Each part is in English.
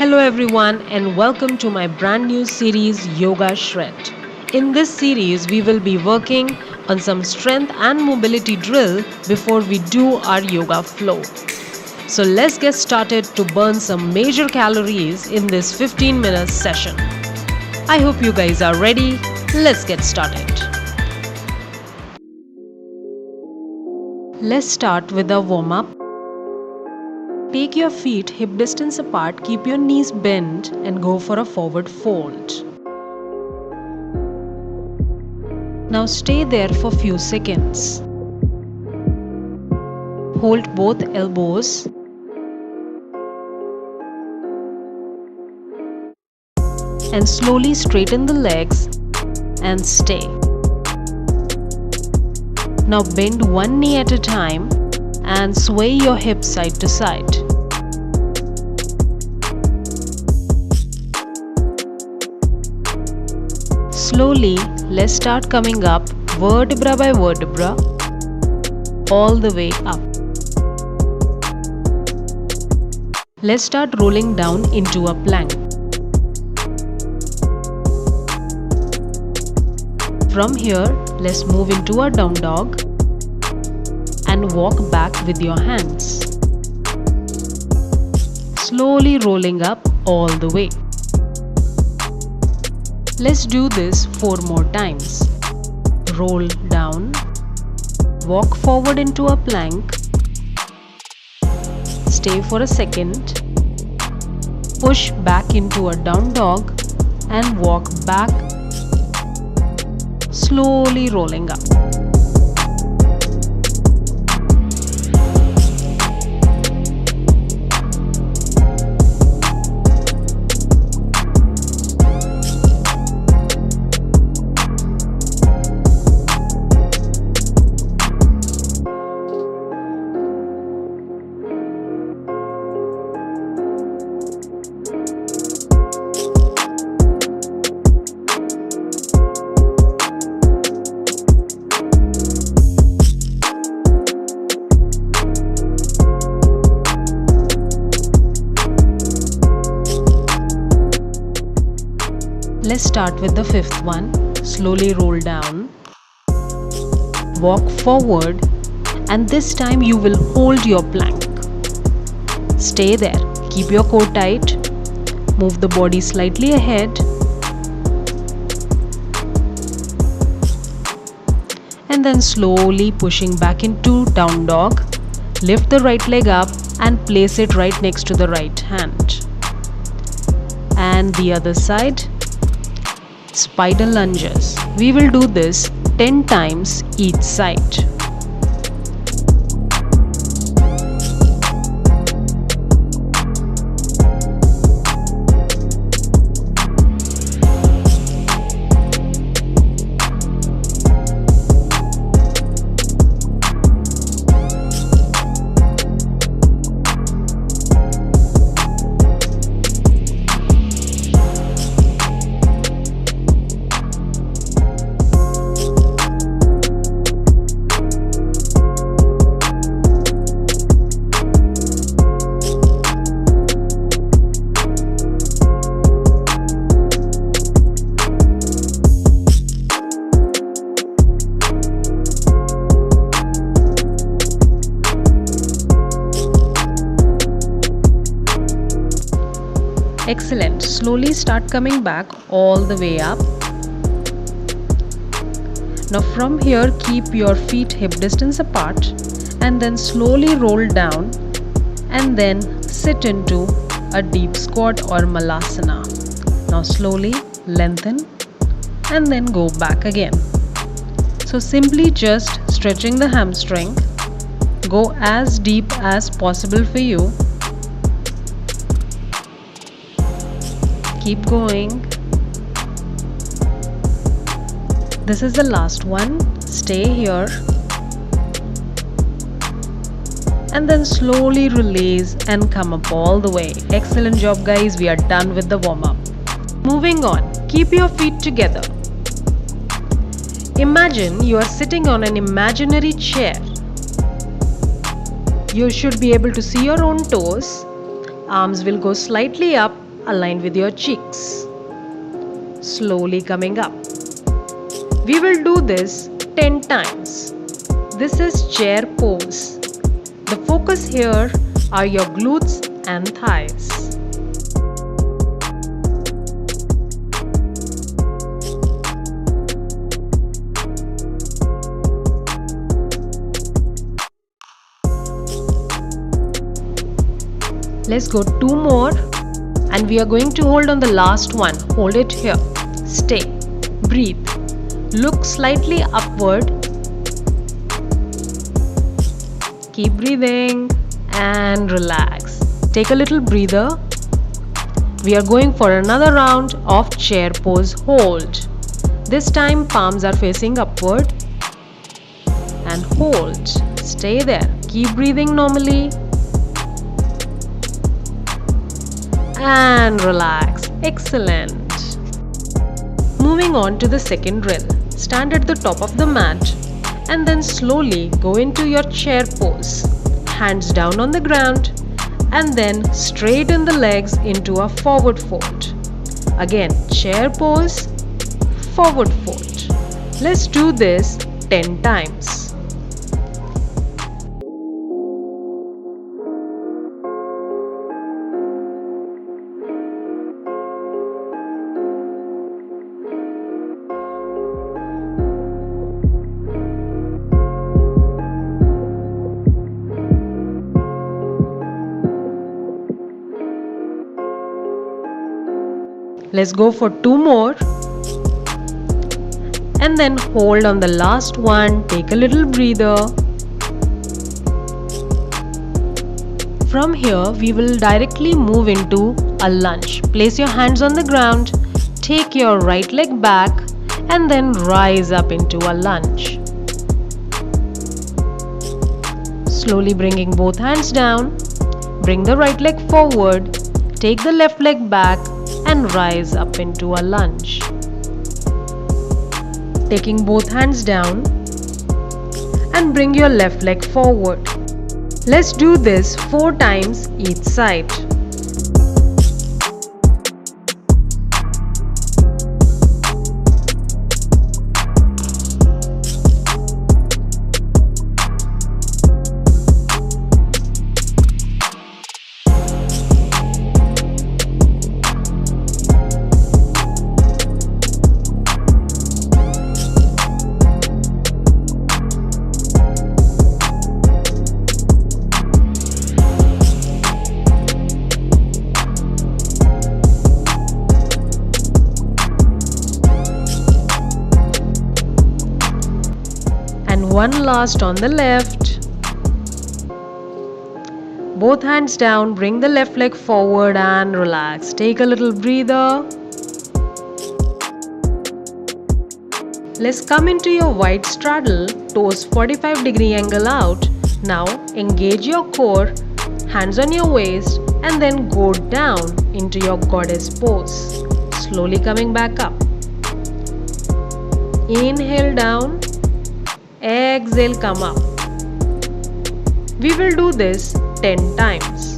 Hello everyone and welcome to my brand new series Yoga Shred. In this series we will be working on some strength and mobility drill before we do our yoga flow. So let's get started to burn some major calories in this 15 minutes session. I hope you guys are ready. Let's get started. Let's start with a warm up. Take your feet hip distance apart, keep your knees bent and go for a forward fold. Now stay there for few seconds. Hold both elbows. And slowly straighten the legs and stay. Now bend one knee at a time and sway your hips side to side. Slowly, let's start coming up vertebra by vertebra all the way up. Let's start rolling down into a plank. From here, let's move into a down dog and walk back with your hands. Slowly rolling up all the way. Let's do this 4 more times. Roll down, walk forward into a plank, stay for a second, push back into a down dog and walk back, slowly rolling up. Let's start with the 5th one. Slowly roll down, walk forward, and this time you will hold your plank. Stay there, keep your core tight, move the body slightly ahead, and then slowly pushing back into down dog. Lift the right leg up and place it right next to the right hand. And the other side. Spider lunges. We will do this 10 times each side. Excellent. Slowly start coming back all the way up. Now from here, keep your feet hip distance apart and then slowly roll down and then sit into a deep squat or malasana. Now slowly lengthen and then go back again. So simply just stretching the hamstring. Go as deep as possible for you. Keep going. This is the last one. Stay here. And then slowly release and come up all the way. Excellent job guys. We are done with the warm-up. Moving on. Keep your feet together. Imagine you are sitting on an imaginary chair. You should be able to see your own toes. Arms will go slightly up aligned with your cheeks. Slowly coming up. We will do this 10 times. This is chair pose. The focus here are your glutes and thighs. Let's go 2 more, and we are going to hold on the last one. Hold it here. Stay. Breathe. Look slightly upward. Keep breathing and relax. Take a little breather. We are going for another round of chair pose hold. This time palms are facing upward and hold. Stay there. Keep breathing normally. And relax. Excellent. Moving on to the second drill. Stand at the top of the mat and then slowly go into your chair pose. Hands down on the ground and then straighten the legs into a forward fold. Again, chair pose, forward fold. Let's do this 10 times. Let's go for 2 more. And then hold on the last one. Take a little breather. From here, we will directly move into a lunge. Place your hands on the ground. Take your right leg back and then rise up into a lunge. Slowly bringing both hands down. Bring the right leg forward. Take the left leg back and rise up into a lunge. Taking both hands down and bring your left leg forward. Let's do this 4 times each side. One last on the left. Both hands down, bring the left leg forward and relax. Take a little breather. Let's come into your wide straddle, toes 45-degree angle out. Now engage your core, hands on your waist and then go down into your goddess pose. Slowly coming back up. Inhale down. Exhale, come up. We will do this 10 times.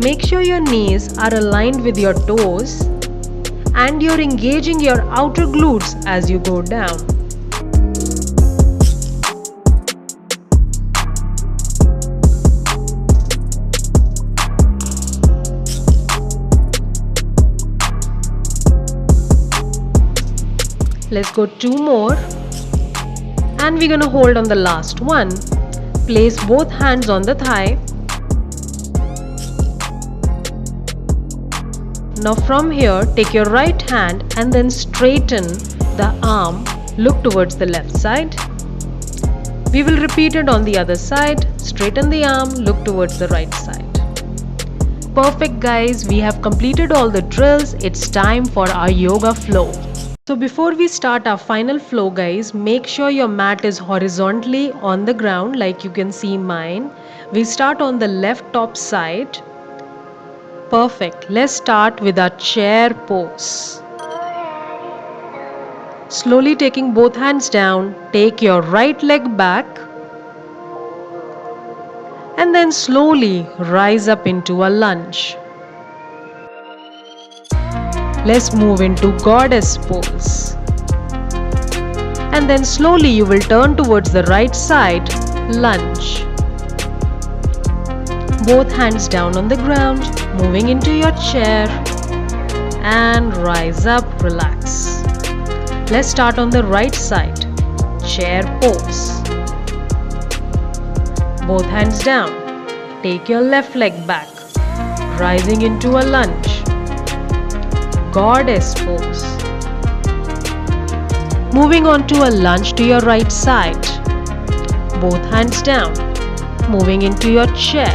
Make sure your knees are aligned with your toes and you're engaging your outer glutes as you go down. Let's go 2 more. And we're going to hold on the last one. Place both hands on the thigh. Now from here, take your right hand and then straighten the arm. Look towards the left side. We will repeat it on the other side. Straighten the arm, look towards the right side. Perfect guys, we have completed all the drills. It's time for our yoga flow. So before we start our final flow guys, make sure your mat is horizontally on the ground like you can see mine. We start on the left top side. Perfect. Let's start with our chair pose. Slowly taking both hands down, take your right leg back and then slowly rise up into a lunge. Let's move into goddess pose. And then slowly you will turn towards the right side, lunge. Both hands down on the ground, moving into your chair and rise up, relax. Let's start on the right side, chair pose. Both hands down, take your left leg back, rising into a lunge. Goddess pose. Moving on to a lunge to your right side. Both hands down, moving into your chair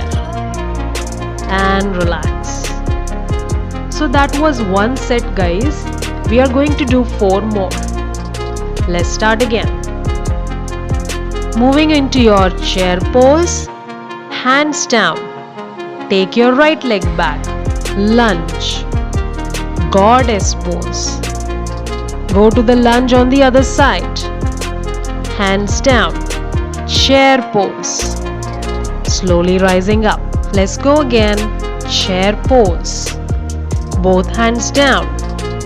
and relax. So that was one set, guys. We are going to do 4 more. Let's start again. Moving into your chair pose, hands down. Take your right leg back, lunge. Goddess pose. Go to the lunge on the other side. Hands down, chair pose. Slowly rising up. Let's go again. Chair pose. Both hands down.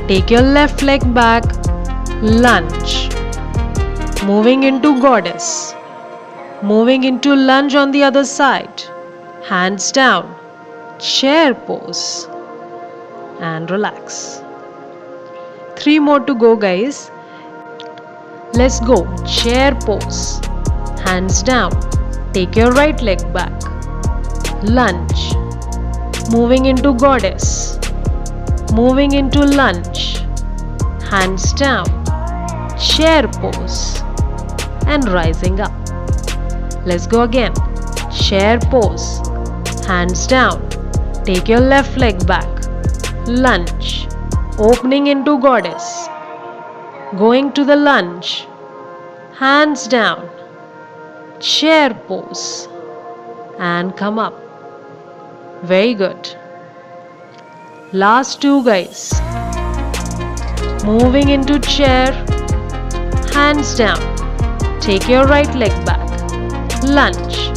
Take your left leg back. Lunge. Moving into goddess. Moving into lunge on the other side. Hands down. Chair pose. And relax. 3 more to go, guys. Let's go. Chair pose. Hands down. Take your right leg back. Lunge. Moving into goddess. Moving into lunge. Hands down. Chair pose. And rising up. Let's go again. Chair pose. Hands down. Take your left leg back. Lunge. Opening into goddess. Going to the lunge. Hands down. Chair pose. And come up. Very good. Last 2, guys. Moving into chair. Hands down. Take your right leg back. Lunge.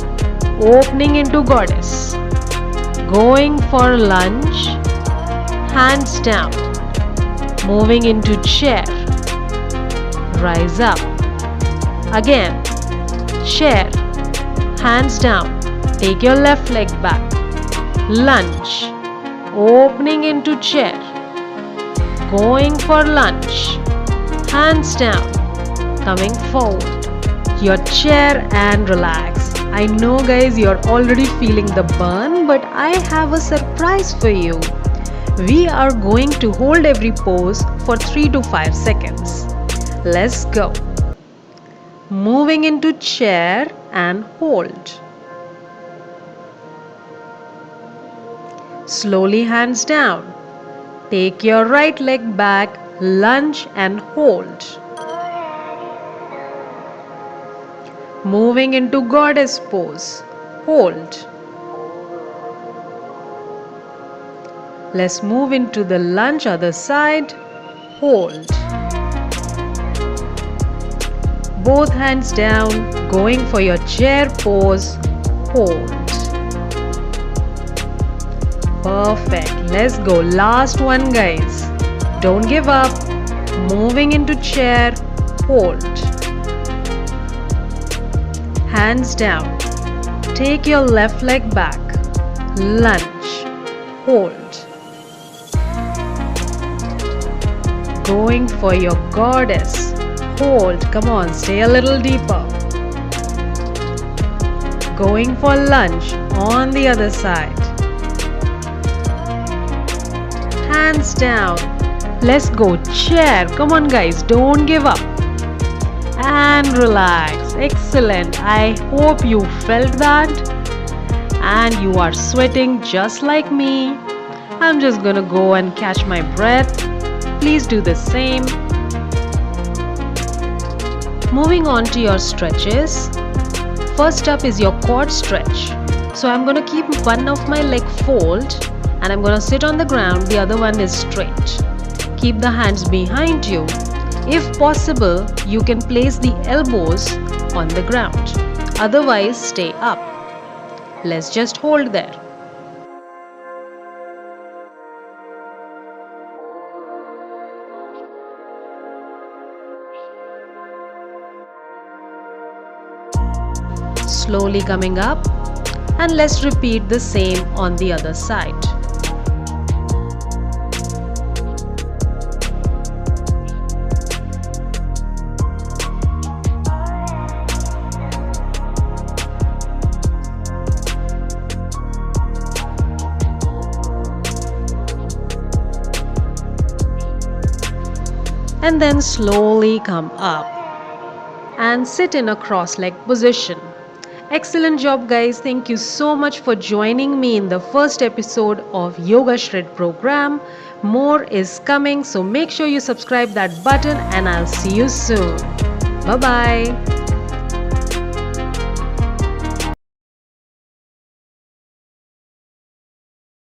Opening into goddess. Going for lunge. Hands down. Moving into chair. Rise up. Again. Chair. Hands down. Take your left leg back. Lunge. Opening into chair. Going for lunge. Hands down. Coming forward. Your chair and relax. I know, guys, you're already feeling the burn, but I have a surprise for you. We are going to hold every pose for 3 to 5 seconds. Let's go. Moving into chair and hold. Slowly hands down. Take your right leg back, lunge and hold. Moving into goddess pose. Hold. Let's move into the lunge other side. Hold. Both hands down, going for your chair pose. Hold. Perfect. Let's go. Last one, guys. Don't give up. Moving into chair. Hold. Hands down. Take your left leg back. Lunge. Hold. Going for your goddess. Hold. Come on, stay a little deeper. Going for lunge on the other side. Hands down. Let's go. Chair. Come on, guys, don't give up. And relax. Excellent. I hope you felt that. And you are sweating just like me. I'm just gonna go and catch my breath. Please do the same. Moving on to your stretches. First up is your quad stretch. So I'm gonna keep one of my leg fold and I'm gonna sit on the ground. The other one is straight. Keep the hands behind you. If possible, you can place the elbows on the ground. Otherwise, stay up. Let's just hold there. slowly coming up, and let's repeat the same on the other side. And then slowly come up and sit in a cross-leg position. Excellent job, guys. Thank you so much for joining me in the first episode of Yoga Shred program. More is coming, so make sure you subscribe that button and I'll see you soon. Bye bye.